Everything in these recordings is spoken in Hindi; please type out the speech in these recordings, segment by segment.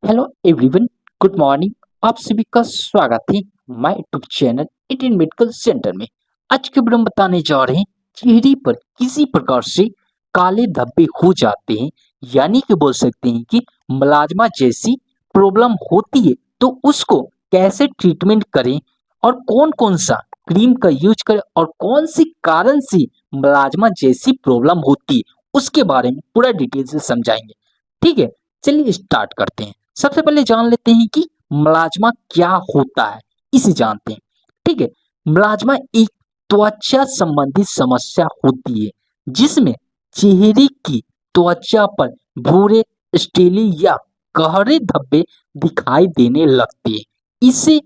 Hello everyone, good morning. आप सभी का स्वागत है my YouTube channel Indian medical centre में। आज के वीडियो में बताने जा रहे हैं चेहरे पर किसी प्रकार से काले धब्बे हो जाते हैं, यानी कि बोल सकते हैं कि मलाजमा जैसी प्रॉब्लम होती है, तो उसको कैसे ट्रीटमेंट करें और कौन कौन सा क्रीम का यूज करें और कौन सी कारण से मलाजमा जैसी प्रॉब्लम होती है, उसके बारे में पूरा डिटेल से समझाएंगे। ठीक है, चलिए स्टार्ट करते हैं। सबसे पहले जान लेते हैं कि मलाजमा क्या होता है, इसे जानते हैं। ठीक है, मलाजमा एक त्वचा संबंधी समस्या होती है जिसमें चेहरे की त्वचा पर भूरे, स्टेली या गहरे धब्बे दिखाई देने लगते हैं। इसे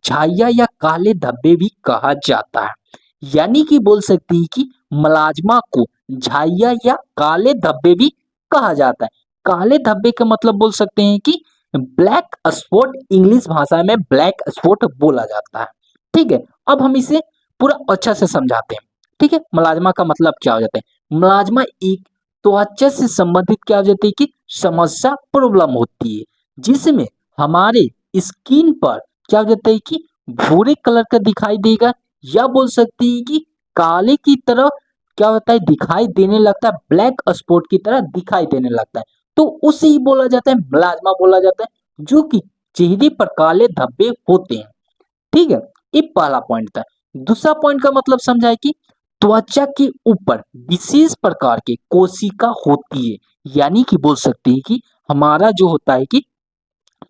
छाया या काले धब्बे भी कहा जाता है। यानी कि बोल सकते हैं कि मलाजमा को झाइया या काले धब्बे भी कहा जाता है। काले धब्बे का मतलब बोल सकते हैं कि ब्लैक स्पॉट, इंग्लिश भाषा में ब्लैक स्पॉट बोला जाता है। ठीक है, अब हम इसे पूरा अच्छा से समझाते हैं। ठीक है, मलाजमा का मतलब क्या हो जाता है। मलाजमा एक त्वचा से संबंधित क्या हो जाती है कि समस्या, प्रॉब्लम होती है जिसमें हमारे स्किन पर क्या हो जाता है कि भूरे कलर का दिखाई देगा, या बोल सकते हैं कि काले की तरह क्या होता है दिखाई देने लगता है, ब्लैक स्पॉट की तरह दिखाई देने लगता है, तो उसे ही बोला जाता है मलाजमा बोला जाता है, जो कि चेहरे पर काले धब्बे होते हैं। ठीक है, ये पहला पॉइंट था। दूसरा पॉइंट का मतलब समझा है कि त्वचा के ऊपर विशेष प्रकार के कोशिका होती है, यानी कि बोल सकते हैं कि हमारा जो होता है कि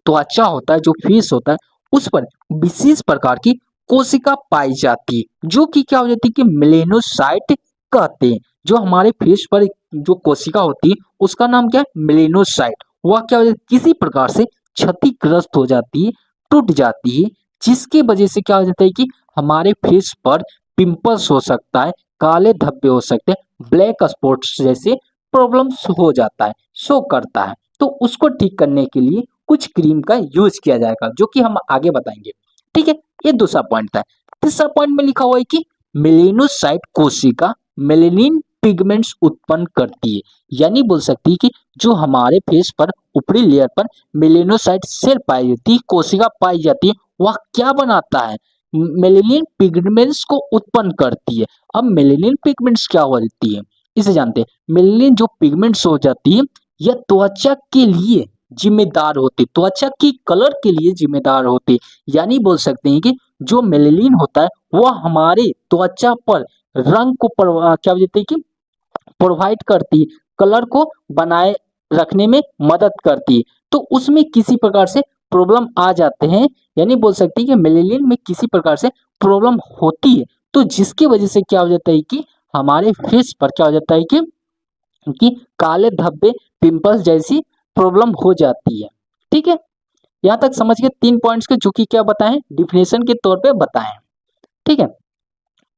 त्वचा होता है, जो फेस होता है, उस पर विशेष प्रकार की कोशिका पाई जाती है, जो कि क्या हो जाती है कि मेलेनोसाइट कहते हैं। जो हमारे फेस पर जो कोशिका होती है उसका नाम क्या है, मेलेनोसाइट। वह क्या हो जाती है किसी प्रकार से क्षतिग्रस्त हो जाती है, टूट जाती है, जिसकी वजह से क्या हो जाता है कि हमारे फेस पर पिंपल्स हो सकता है, काले धब्बे हो सकते हैं, ब्लैक स्पॉट्स जैसे प्रॉब्लम्स हो जाता है, शो करता है। तो उसको ठीक करने के लिए कुछ क्रीम का यूज किया जाएगा, जो कि हम आगे बताएंगे। ठीक है, ये दूसरा पॉइंट था। तीसरा पॉइंट में लिखा हुआ है कि मेलेनोसाइट कोशिका मेलेनिन पिगमेंट्स उत्पन्न करती है, यानी बोल सकती है कि जो हमारे फेस पर ऊपरी लेयर पर मेलेनोसाइट सेल पाई जाती है, कोशिका पाई जाती है, वह क्या बनाता है, मेलेनिन पिगमेंट्स को उत्पन्न करती है। अब मेलेनिन पिगमेंट्स क्या होती है, इसे जानते हैं। मेलेनिन जो पिगमेंट्स हो जाती है, यह त्वचा के लिए जिम्मेदार होते, त्वचा की कलर के लिए जिम्मेदार होते, यानी बोल सकते हैं कि जो मेलेनिन होता है वह हमारे त्वचा पर रंग को क्या बोलते हैं कि प्रोवाइड करती है, कलर को बनाए रखने में मदद करती है। तो उसमें किसी प्रकार से प्रॉब्लम आ जाते हैं, यानी बोल सकते हैं कि मेलेनिन में किसी प्रकार से प्रॉब्लम होती है, तो जिसकी वजह से क्या हो जाता है कि हमारे फेस पर क्या हो जाता है कि काले धब्बे, पिंपल्स जैसी प्रॉब्लम हो जाती है। ठीक है, यहाँ तक समझ के तीन पॉइंट्स के जो कि क्या बताएं, डिफिनेशन के तौर पे बताएं। ठीक है,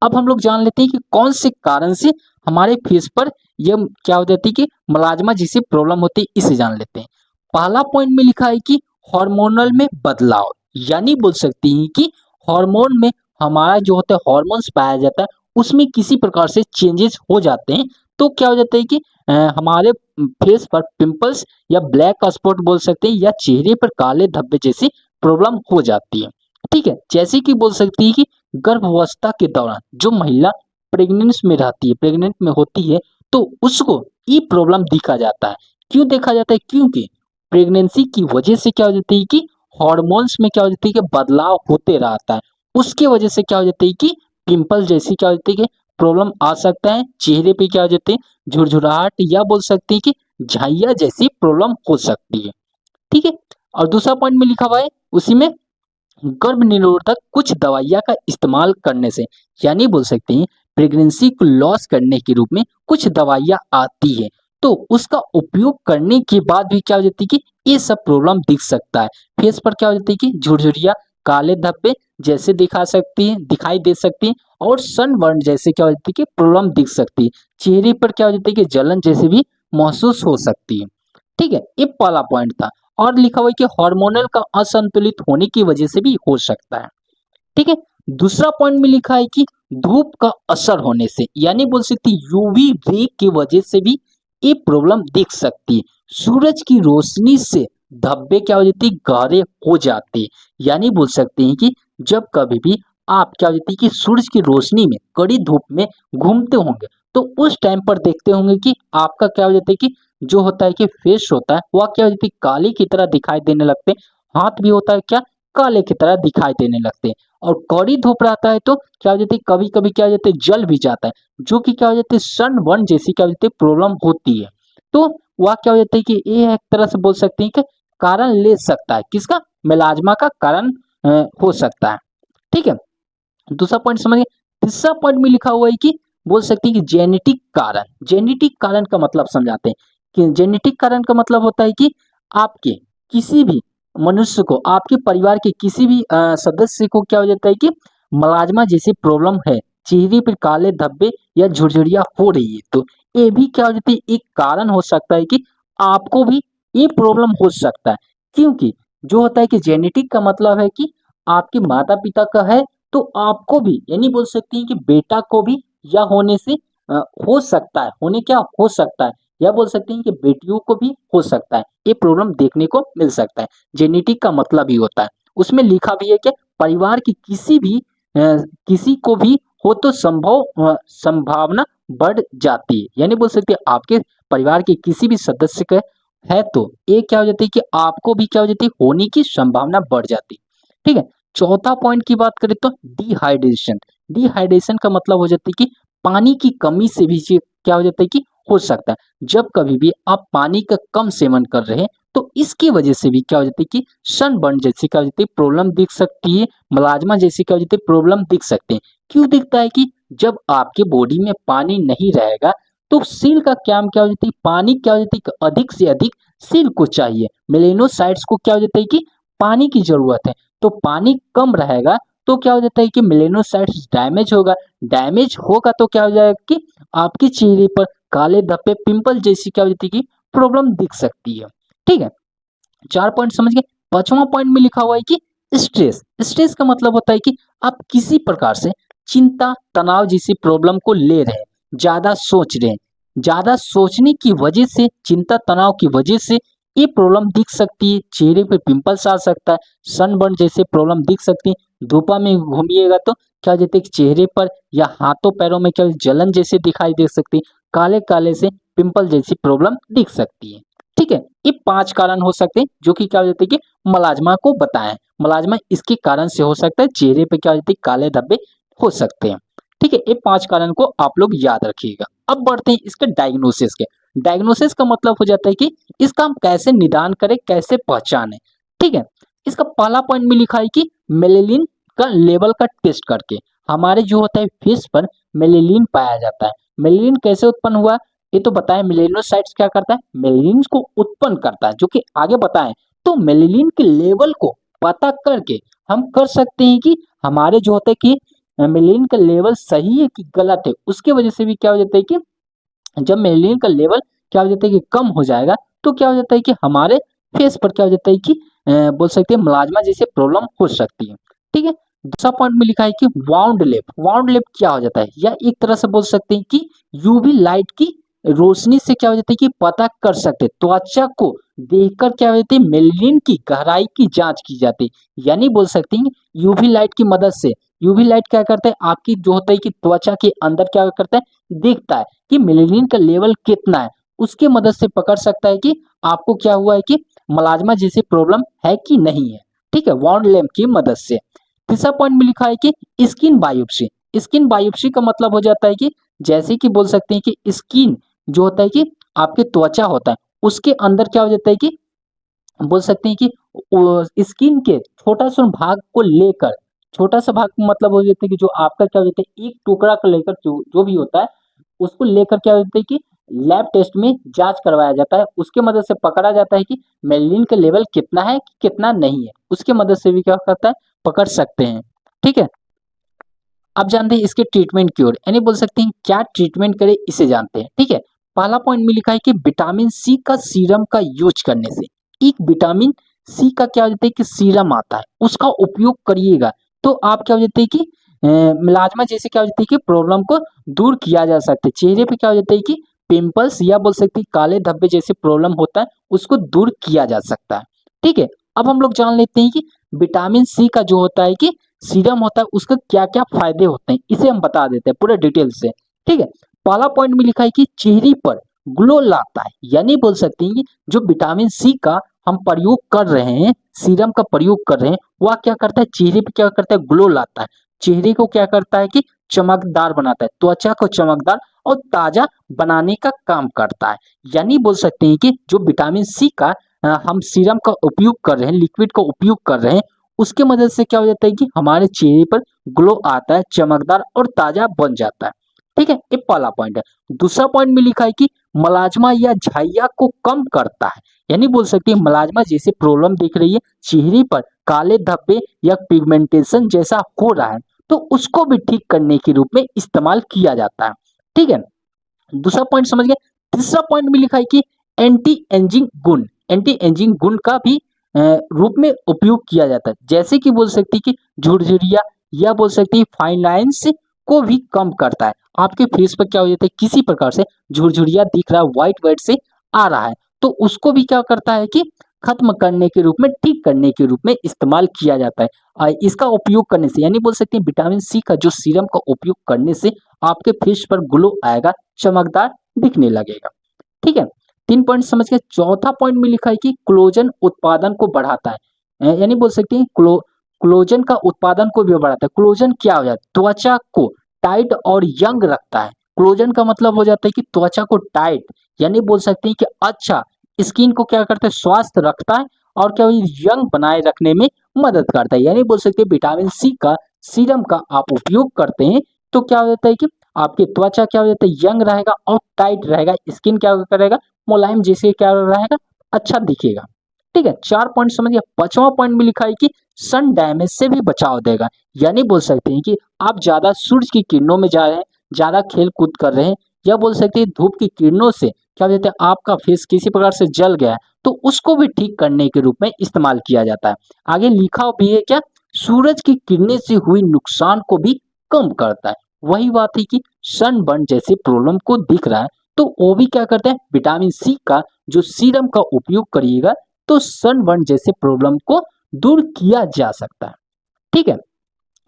अब हम लोग जान लेते हैं कि कौन से कारण से हमारे फेस पर यह क्या हो जाती है कि मलाजमा जैसी प्रॉब्लम होती है, इसे जान लेते हैं। पहला पॉइंट में लिखा है कि हार्मोनल में बदलाव, यानी बोल सकते हैं कि हार्मोन में हमारा जो होता है हार्मोन्स पाया जाता है, उसमें किसी प्रकार से चेंजेस हो जाते हैं, तो क्या हो जाता है कि हमारे फेस पर पिंपल्स या ब्लैक स्पॉट बोल सकते हैं, या चेहरे पर काले धब्बे जैसी प्रॉब्लम हो जाती है। ठीक है, जैसे कि बोल सकती है कि गर्भावस्था के दौरान जो महिला प्रेग्नेंस में रहती है, प्रेग्नेंट में होती है, तो उसको ये प्रॉब्लम दिखा जाता है। क्यों देखा जाता है, क्योंकि प्रेगनेंसी की वजह से क्या हो जाती है कि हॉर्मोन्स में क्या हो जाती है कि बदलाव होते रहता है, उसके वजह से क्या हो जाती है कि पिंपल जैसी क्या हो जाती है कि प्रॉब्लम आ सकता है, चेहरे पे क्या हो जाते हैं झुरझुराहट, या बोल सकते हैं कि झाइया जैसी प्रॉब्लम हो सकती है। ठीक है, और दूसरा पॉइंट में लिखा हुआ है उसी में, गर्भ निरोधक कुछ दवाइयां का इस्तेमाल करने से, यानी बोल सकते हैं प्रेगनेंसी को लॉस करने के रूप में कुछ दवाइयां आती है, तो उसका उपयोग करने के बाद भी क्या हो जाती है कि ये सब प्रॉब्लम दिख सकता है। फेस पर क्या हो जाती है कि झुरझुरिया, काले धब्बे जैसे दिखा सकती है, दिखाई दे सकती है, और सनबर्न जैसे क्या हो जाती है कि प्रॉब्लम दिख सकती है। चेहरे पर क्या हो जाती है कि जलन जैसे भी महसूस हो सकती है। ठीक है, ये पहला पॉइंट था। और लिखा हुआ है कि हार्मोनल का असंतुलित होने की वजह से भी हो सकता है। ठीक है, दूसरा पॉइंट में लिखा है कि धूप का असर होने से, यानी बोल सकती यूवी रे की वजह से भी ये प्रॉब्लम दिख सकती है। सूरज की रोशनी से धब्बे क्या हो जाते हैं, गहरे हो जाते हैं। यानी बोल सकते हैं कि जब कभी भी आप क्या हो जाती है कि सूरज की रोशनी में, कड़ी धूप में घूमते होंगे, तो उस टाइम पर देखते होंगे कि आपका क्या हो जाता है कि जो होता है कि फेस होता है, वह क्या हो जाती है, काली की तरह दिखाई देने लगते हैं। हाथ भी होता है क्या, काले की तरह दिखाई देने लगते हैं। और कड़ी धूप रहता है तो क्या हो जाती है, कभी-कभी क्या हो जाता है, जल भी जाता है, जो कि क्या हो जाती है, सनबर्न जैसी क्या हो जाती है, प्रॉब्लम होती है। तो वह क्या हो जाता है कि ये एक तरह से बोल सकते हैं कि कारण ले सकता है, किसका, मेलाज्मा का कारण हो सकता है। ठीक है, दूसरा पॉइंट समझिए। तीसरा पॉइंट में लिखा हुआ है कि बोल सकते हैं कि जेनेटिक कारण। जेनेटिक कारण का मतलब समझाते हैं कि जेनेटिक कारण का मतलब होता है कि आपके किसी भी मनुष्य को, आपके परिवार के किसी भी सदस्य को क्या हो जाता है कि मलाज्मा जैसी प्रॉब्लम है, चेहरे पर काले धब्बे या झुरझुरियां हो रही है, तो ये भी क्या हो जाती है, एक कारण हो सकता है कि आपको भी ये प्रॉब्लम हो सकता है। क्योंकि जो होता है कि जेनेटिक का मतलब है कि आपके माता पिता का है, तो आपको भी यानी बोल सकती हैं कि बेटा को भी या होने से हो सकता है, होने क्या हो सकता है, या बोल सकते हैं कि बेटियों को भी हो सकता है, ये प्रॉब्लम देखने को मिल सकता है। जेनेटिक का मतलब ही होता है, उसमें लिखा भी है कि परिवार की किसी भी किसी को भी हो तो संभावना बढ़ जाती है। यानी बोल सकते हैं आपके परिवार के किसी भी सदस्य का है, तो ये क्या हो जाती है कि आपको भी क्या हो जाती है, होने की संभावना बढ़ जाती है। ठीक है, चौथा पॉइंट की बात करें तो डिहाइड्रेशन। डिहाइड्रेशन का मतलब हो जाता है कि पानी की कमी से भी क्या हो जाता है कि हो सकता है। जब कभी भी आप पानी का कम सेवन कर रहे हैं, तो इसकी वजह से भी क्या हो जाती है कि सनबर्न जैसी क्या हो जाती है, प्रॉब्लम दिख सकती है, मलाज्मा जैसी क्या हो जाती है, प्रॉब्लम दिख सकते हैं। क्यों दिखता है कि जब आपके बॉडी में पानी नहीं रहेगा, तो सेल का काम क्या हो जाती है, पानी क्या हो जाती है, अधिक से अधिक सेल को चाहिए, मेलेनोसाइट्स को क्या हो जाता है कि पानी की जरूरत है। तो पानी कम रहेगा, तो क्या हो जाता है कि मेलेनोसाइट्स डैमेज होगा, डैमेज होगा तो क्या हो जाएगा कि आपके चेहरे पर काले धब्बे, पिंपल जैसी क्या हो जाती है कि प्रॉब्लम दिख सकती है। ठीक है, 4 पॉइंट समझ गए। 5वां पॉइंट में लिखा हुआ है कि स्ट्रेस। स्ट्रेस का मतलब होता है कि आप किसी प्रकार से चिंता, तनाव जैसी प्रॉब्लम को ले रहे हैं, ज़्यादा सोच रहे हैं। ज़्यादा सोचने की वजह से, चिंता, तनाव की वजह से ये प्रॉब्लम दिख सकती है, चेहरे पे पिंपल्स आ सकता है, सनबर्न जैसे प्रॉब्लम दिख सकती है। धूपा में घूमिएगा तो क्या हो जाता है कि चेहरे पर या हाथों पैरों में क्या जलन जैसे दिखाई दे सकती है, काले-काले से पिंपल जैसी प्रॉब्लम दिख सकती है। ठीक है, ये 5 कारण हो सकते हैं जो कि क्या हो जाता है कि मलाज्मा को बताएं। मलाज्मा इसके कारण से हो सकता है, चेहरे पे क्या हो जाती है, काले धब्बे हो सकते हैं। ठीक है, ये 5 कारण को आप लोग याद रखिएगा। अब बढ़ते हैं इसके डायग्नोसिस के। डायग्नोसिस का मतलब हो जाता है कि इसका हम कैसे निदान करें, कैसे पहचानें। ठीक है, इसका पहला पॉइंट में लिखा है कि मेलेनिन का लेवल का टेस्ट करके हमारे जो होता है फेस पर मेलेनिन पाया जाता है। मेलेनिन कैसे उत्पन्न हुआ, ये तो बताएं। मेलेनोसाइट्स क्या करता है, मेलेनिन को उत्पन्न करता है, जो कि आगे बताएं। तो मेलेनिन के लेवल को पता करके हम कर सकते हैं कि हमारे जो होता है कि मेलेनिन का लेवल सही है कि गलत है। उसके वजह से भी क्या हो जाता है कि जब मेलेनिन का लेवल क्या हो जाता है कि कम हो जाएगा, तो क्या हो जाता है कि हमारे फेस पर क्या हो जाता है कि बोल सकते हैं मलाज्मा जैसे प्रॉब्लम हो सकती है। ठीक है, दूसरा पॉइंट में लिखा है कि वाउंड लेप। वाउंड लेप क्या हो जाता है, या एक तरह से बोल सकते हैं कि यूवी लाइट की रोशनी से क्या हो जाता है कि पता कर सकते हैं, त्वचा को देखकर क्या हो जाती है, मेलेनिन की गहराई की जांच की जाती है। यानी बोल सकते हैं यूवी लाइट की मदद से, यूवी लाइट क्या करता है, आपकी जो होता है कि त्वचा के अंदर क्या करता है, देखता है कि मेलेनिन का लेवल कितना है। उसके मदद से पकड़ सकता है कि आपको क्या हुआ है कि मलाज्मा जैसी प्रॉब्लम है कि नहीं है। ठीक है, वाउंड लैम्प की मदद से। तीसरा पॉइंट में लिखा है कि स्किन बायोप्सी। स्किन बायोप्सी का मतलब हो जाता है कि जैसे कि बोल सकते हैं कि स्किन जो होता है कि आपके त्वचा होता है, उसके अंदर क्या हो जाता है कि बोल सकते हैं कि स्किन के छोटा सा भाग को लेकर, छोटा सा भाग मतलब हो जाता है कि जो आपका क्या हो जाता है, एक टुकड़ा को लेकर जो जो भी होता है, उसको लेकर क्या होता है कि लैब टेस्ट में जांच करवाया जाता है। उसके मदद से पकड़ा जाता है कि मेलेनिन का लेवल कितना है, कितना नहीं है। उसके मदद से भी क्या करता है, पकड़ सकते हैं। ठीक है, अब जानते हैं इसके ट्रीटमेंट की ओर, यानी बोल सकते हैं क्या ट्रीटमेंट करें, इसे जानते हैं। ठीक है, पहला पॉइंट में लिखा है कि विटामिन सी का सीरम का यूज करने से, एक विटामिन सी का क्या हो जाता है कि सीरम आता है, उसका उपयोग करिएगा, तो आप क्या हो जाते हैं कि मिलाजमा जैसे क्या हो जाती है कि प्रॉब्लम को दूर किया जा सकता है। चेहरे पे क्या हो जाता है कि पिंपल्स या बोल सकते हैं काले धब्बे जैसे प्रॉब्लम होता है, उसको दूर किया जा सकता है। ठीक है। अब हम लोग जान लेते हैं कि विटामिन सी का जो होता है कि सीरम होता है उसका क्या-क्या फ़ायदे होते हैं, इसे हम बता देते हैं पूरे डिटेल से, ठीक है। पहला पॉइंट में लिखा है कि चेहरे पर ग्लो लाता है, यानी बोल सकते हैं कि जो विटामिन सी का हम प्रयोग कर रहे हैं, सीरम का प्रयोग कर रहे हैं, वह क्या करता है चेहरे पे क्या करता है ग्लो लाता है। चेहरे को क्या करता है कि चमकदार बनाता है, त्वचा को चमकदार और ताज़ा बनाने का काम करता है। यानी बोल सकते हैं कि जो विटामिन सी का हम सीरम का उपयोग कर रहे हैं, लिक्विड का उपयोग कर रहे हैं, उसकी मदद से क्या हो जाता है कि हमारे चेहरे पर ग्लो आता है, चमकदार और ताज़ा बन जाता है। ठीक है? ये पहला पॉइंट है। दूसरा पॉइंट में लिखा है कि मलाजमा या झाइया को कम करता है। यानी बोल सकते हैं मलाजमा जैसे प्रॉब्लम दिख रही है, चेहरे पर काले धब्बे या पिगमेंटेशन जैसा हो रहा है, तो उसको भी ठीक करने के रूप में इस्तेमाल किया जाता है। ठीक है? दूसरा पॉइंट समझ गए। तीसरा पॉइंट में लिखा है कि एंटी एजिंग गुण का भी रूप में उपयोग किया जाता है। जैसे कि बोल सकते हैं कि झुरझुरिया या बोल सकते हैं फाइन लाइन्स को भी कम करता है। आपके फेस पर क्या हो जाता है किसी प्रकार से झुरझुरिया दिख रहा है, व्हाइट व्हाइट से आ रहा है, तो उसको भी क्या करता है कि खत्म करने के रूप में, ठीक करने के रूप में इस्तेमाल किया जाता है। इसका उपयोग करने से यानी बोल सकते हैं विटामिन सी का जो सीरम का उपयोग करने से आपके फेस पर ग्लो आएगा, चमकदार दिखने लगेगा। ठीक है? 3 पॉइंट समझ गए। चौथा पॉइंट में लिखा है कि कोलेजन उत्पादन को बढ़ाता है। यानी बोल सकते हैं कोलेजन का उत्पादन को भी बढ़ाता है। कोलेजन क्या हो जाता है? त्वचा को टाइट और यंग रखता है। कोलेजन का मतलब हो जाता है कि त्वचा को टाइट, यानी बोल सकते हैं कि अच्छा स्किन को क्या करता है स्वस्थ रखता है और क्या यंग बनाए रखने में मदद करता है। यानी बोल सकते हैं विटामिन सी का सीरम का आप उपयोग करते हैं तो क्या हो जाता है कि आपकी त्वचा क्या हो जाता है यंग रहेगा और टाइट रहेगा, स्किन क्या करेगा मुलायम जैसे क्या रहेगा अच्छा दिखेगा। ठीक है, 4 पॉइंट समझिए। 5वां पॉइंट में लिखा है कि सन डैमेज से भी बचाव देगा। यानी बोल सकते हैं कि आप ज्यादा सूरज की किरणों में जा रहे हैं, ज्यादा खेल कूद कर रहे हैं, या बोल सकते हैं धूप की किरणों से क्या हो जाता है आपका फेस किसी प्रकार से जल गया है, तो उसको भी ठीक करने के रूप में इस्तेमाल किया जाता है। आगे लिखा भी है क्या, सूरज की किरणें से हुई नुकसान को भी कम करता है। वही बात है कि सनबर्न जैसे प्रॉब्लम को दिख रहा है, तो वो भी क्या करता है विटामिन सी का जो सीरम का उपयोग करिएगा तो सनबर्न जैसे प्रॉब्लम को दूर किया जा सकता है। ठीक है,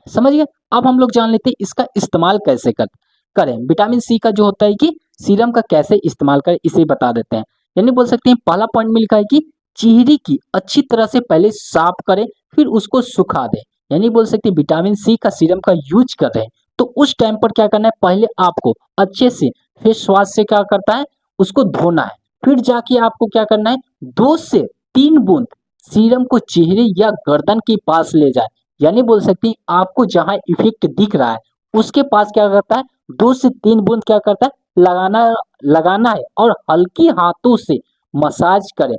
समझ गए। अब हम लोग जान लेते हैं इसका इस्तेमाल कैसे करें। विटामिन सी का जो होता है कि सीरम का कैसे इस्तेमाल करें इसे बता देते हैं। यानी बोल सकते हैं पहला पॉइंट में लिखा है कि चेहरे की अच्छी तरह से पहले साफ करें फिर उसको सुखा दें। यानी बोल सकते हैं विटामिन सी का सीरम का यूज कर रहे हैं तो उस टाइम पर क्या करना है पहले आपको अच्छे से फेस वॉश से क्या करता है उसको धोना है, फिर जाके आपको क्या करना है 2 से 3 बूंद सीरम को चेहरे या गर्दन के पास ले जाए। यानी बोल सकते हैं आपको जहां इफेक्ट दिख रहा है उसके पास क्या करता है 2 से 3 बूंद क्या करता है लगाना लगाना है और हल्की हाथों से मसाज करें,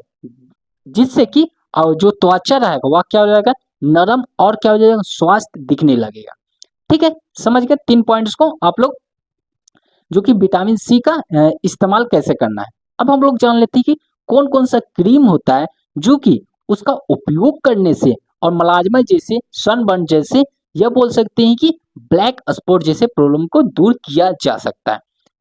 जिससे कि जो त्वचा रहेगा वह क्या हो जाएगा नरम और क्या हो जाएगा स्वास्थ्य दिखने लगेगा। ठीक है, समझ गए 3 पॉइंट्स को आप लोग, जो कि विटामिन सी का इस्तेमाल कैसे करना है। अब हम लोग जान लेते हैं कि कौन कौन सा क्रीम होता है जो कि उसका उपयोग करने से और मलाजमा जैसे सनबर्न जैसे या बोल सकते हैं कि ब्लैक स्पॉट जैसे प्रॉब्लम को दूर किया जा सकता है।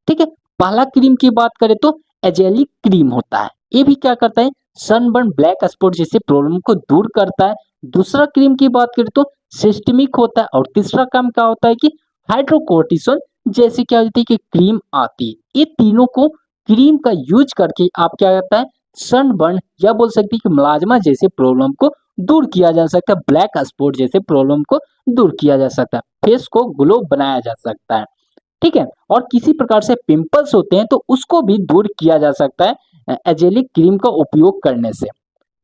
ठीक है, पहला क्रीम की बात करें तो एजेलिक क्रीम होता है। ये भी क्या करता है सनबर्न ब्लैक स्पॉट जैसे प्रॉब्लम को दूर करता है। दूसरा क्रीम की बात करें तो सिस्टमिक होता है और तीसरा काम क्या होता है कि हाइड्रोकोर्टिसोन जैसे क्या होती है कि क्रीम आती है। ये तीनों को क्रीम का यूज करके आप क्या करता है सनबर्न या बोल सकते हैं कि मलाजमा जैसे प्रॉब्लम को दूर किया जा सकता है, ब्लैक स्पॉट जैसे प्रॉब्लम को दूर किया जा सकता है, फेस को ग्लो बनाया जा सकता है। ठीक है, और किसी प्रकार से पिंपल्स होते हैं तो उसको भी दूर किया जा सकता है एजेलिक क्रीम का उपयोग करने से।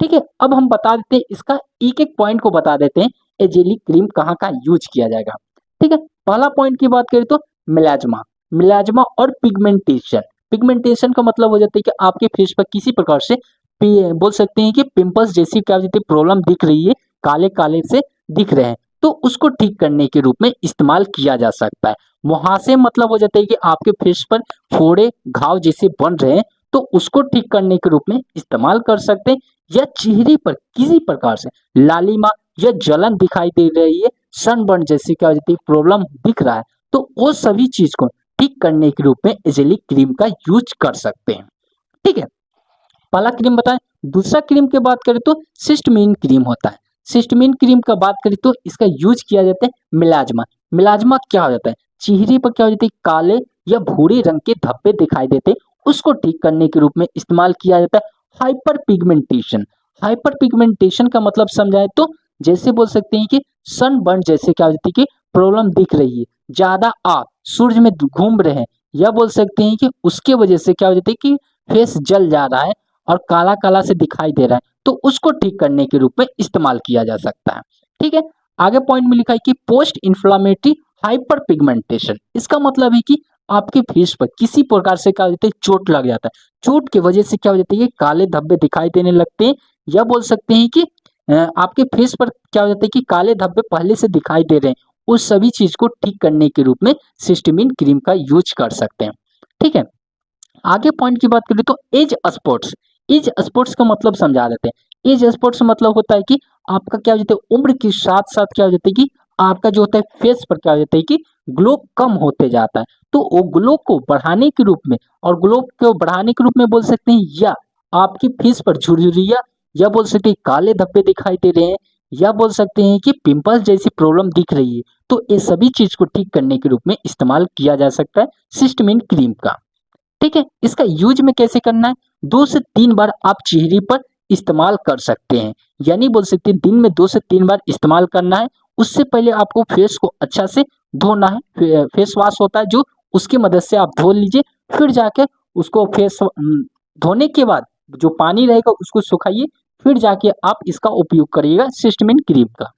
ठीक है, अब हम बता देते हैं इसका एक एक पॉइंट को बता देते हैं एजेलिक क्रीम कहाँ का यूज किया जाएगा। ठीक है, पहला पॉइंट की बात करें तो मिलाजमा मिलाजमा और पिगमेंटेशन। पिगमेंटेशन का मतलब हो जाता है कि आपके फेस पर किसी प्रकार से बोल सकते हैं कि पिंपल्स जैसी क्या होती है प्रॉब्लम दिख रही है, काले काले से दिख रहे हैं, तो उसको ठीक करने के रूप में इस्तेमाल किया जा सकता है। वहां से मतलब हो जाता है कि आपके फेस पर फोड़े घाव जैसे बन रहे हैं तो उसको ठीक करने के रूप में इस्तेमाल कर सकते हैं, या चेहरे पर किसी प्रकार से लालिमा या जलन दिखाई दे रही है, सनबर्न जैसी क्या हो जाती है प्रॉब्लम दिख रहा है, तो वो सभी चीज को ठीक करने के रूप में एजेलिक क्रीम का यूज कर सकते हैं। ठीक है, पहला क्रीम बताएं। दूसरा क्रीम की बात करें तो सिस्टमिन क्रीम होता है। सिस्टमिन क्रीम का बात करें तो इसका यूज किया जाता है मिलाजमा। मिलाजमा क्या हो जाता है, चेहरे पर क्या हो जाता है, काले या भूरे रंग के धब्बे दिखाई देते हैं, उसको ठीक करने के रूप में इस्तेमाल किया जाता है। हाइपर पिगमेंटेशन, हाइपर पिगमेंटेशन का मतलब समझाए तो जैसे बोल सकते हैं कि सनबर्न जैसे क्या हो जाती है कि प्रॉब्लम दिख रही है, ज्यादा आप सूरज में घूम रहे हैं, या बोल सकते हैं कि उसके वजह से क्या हो जाता है कि फेस जल जा रहा है और काला काला से दिखाई दे रहा है, तो उसको ठीक करने के रूप में इस्तेमाल किया जा सकता है। ठीक है, आगे पॉइंट में लिखा है कि पोस्ट इन्फ्लामेटरी हाइपर पिगमेंटेशन, इसका मतलब है कि आपके फेस पर किसी प्रकार से क्या हो जाता है, चोट लग जाता है, चोट की वजह से क्या हो जाता है कि काले धब्बे दिखाई देने लगते हैं, या बोल सकते हैं कि आपके फेस पर क्या हो जाता है कि काले धब्बे पहले से दिखाई दे रहे हैं, उस सभी चीज को ठीक करने के रूप में सिस्टमिन क्रीम का यूज कर सकते हैं। ठीक है, आगे पॉइंट की बात करें तो एज स्पॉट्स, एज स्पॉट्स का मतलब समझा देते हैं। एज स्पॉट्स मतलब होता है कि आपका क्या हो जाता है, उम्र के साथ साथ क्या हो जाता है कि आपका जो होता है फेस पर क्या हो जाता है कि ग्लो कम होते जाता है, तो वो ग्लो को बढ़ाने के रूप में, और ग्लो को बढ़ाने के रूप में बोल सकते हैं, या आपकी फेस पर झुर्रियां, या बोल सकते हैं काले धब्बे दिखाई दे रहे हैं, या बोल सकते हैं कि पिंपल्स जैसी प्रॉब्लम दिख रही है, तो ये सभी चीज को ठीक करने के रूप में इस्तेमाल किया जा सकता है सिस्टमिन क्रीम का। ठीक है, इसका यूज में कैसे करना है, 2 से 3 बार आप चेहरे पर इस्तेमाल कर सकते हैं, यानी बोल सकते हैं दिन में 2 से 3 बार इस्तेमाल करना है। उससे पहले आपको फेस को अच्छा से धोना है, फेस वॉश होता है जो, उसकी मदद से आप धो लीजिए, फिर जाके उसको धोने के बाद जो पानी रहेगा उसको सुखाइए, फिर जाके आप इसका उपयोग करिएगा सिस्टमिन क्रीम का।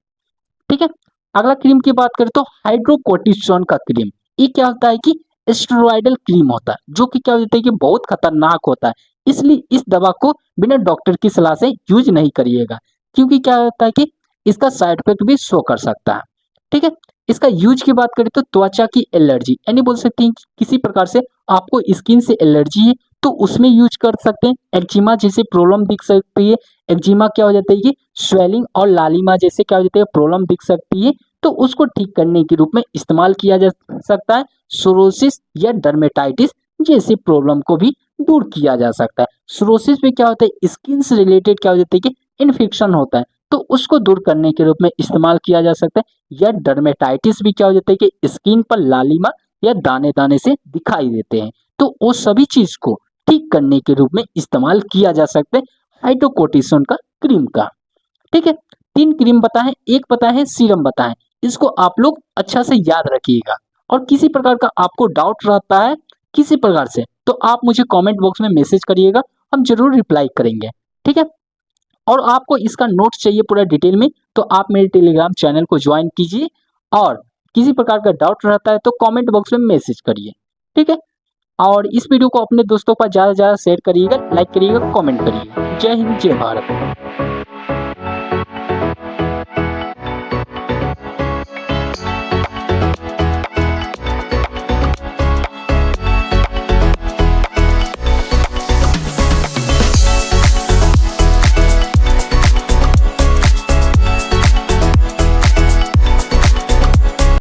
ठीक है, अगला क्रीम की बात करें तो हाइड्रोकोर्टिसोन का क्रीम, ये क्या होता है कि स्टेरॉयडल क्रीम होता है, जो कि क्या होता है कि बहुत खतरनाक होता है, इसलिए इस दवा को बिना डॉक्टर की सलाह से यूज नहीं करिएगा, क्योंकि क्या होता है कि इसका साइड इफेक्ट भी शो कर सकता है। ठीक है, इसका यूज की बात करें तो त्वचा की एलर्जी, यानी बोल सकते हैं कि किसी प्रकार से आपको स्किन से एलर्जी है, तो उसमें यूज कर सकते हैं। एक्जिमा जैसे प्रॉब्लम दिख सकती है, एक्जिमा क्या हो जाता है कि स्वेलिंग और लालिमा जैसे क्या हो जाता है प्रॉब्लम दिख सकती है, तो उसको ठीक करने के रूप में इस्तेमाल किया जा सकता है। सोरोसिस या डर्मेटाइटिस जैसी प्रॉब्लम को भी दूर किया जा सकता है। सोरोसिस में क्या होता है, स्किन से रिलेटेड क्या हो जाता है कि इन्फेक्शन होता है, तो उसको दूर करने के रूप में इस्तेमाल किया जा सकता है। या डर्मेटाइटिस भी क्या हो जाता है कि स्किन पर लालिमा या दाने दाने से दिखाई देते हैं, तो वो सभी चीज को ठीक करने के रूप में इस्तेमाल किया जा सकता है हाइड्रोकोर्टिसोन का क्रीम का। ठीक है, 3 क्रीम बताएं, एक बताएं है सीरम बताएं, इसको आप लोग अच्छा से याद रखिएगा, और किसी प्रकार का आपको डाउट रहता है किसी प्रकार से, तो आप मुझे कमेंट बॉक्स में मैसेज करिएगा, हम जरूर रिप्लाई करेंगे। ठीक है, और आपको इसका नोट्स चाहिए पूरा डिटेल में, तो आप मेरे टेलीग्राम चैनल को ज्वाइन कीजिए, और किसी प्रकार का डाउट रहता है तो कमेंट बॉक्स में मैसेज करिए। ठीक है, और इस वीडियो को अपने दोस्तों पर ज़्यादा से ज़्यादा शेयर करिएगा, लाइक करिएगा, कमेंट करिएगा। जय हिंद, जय भारत।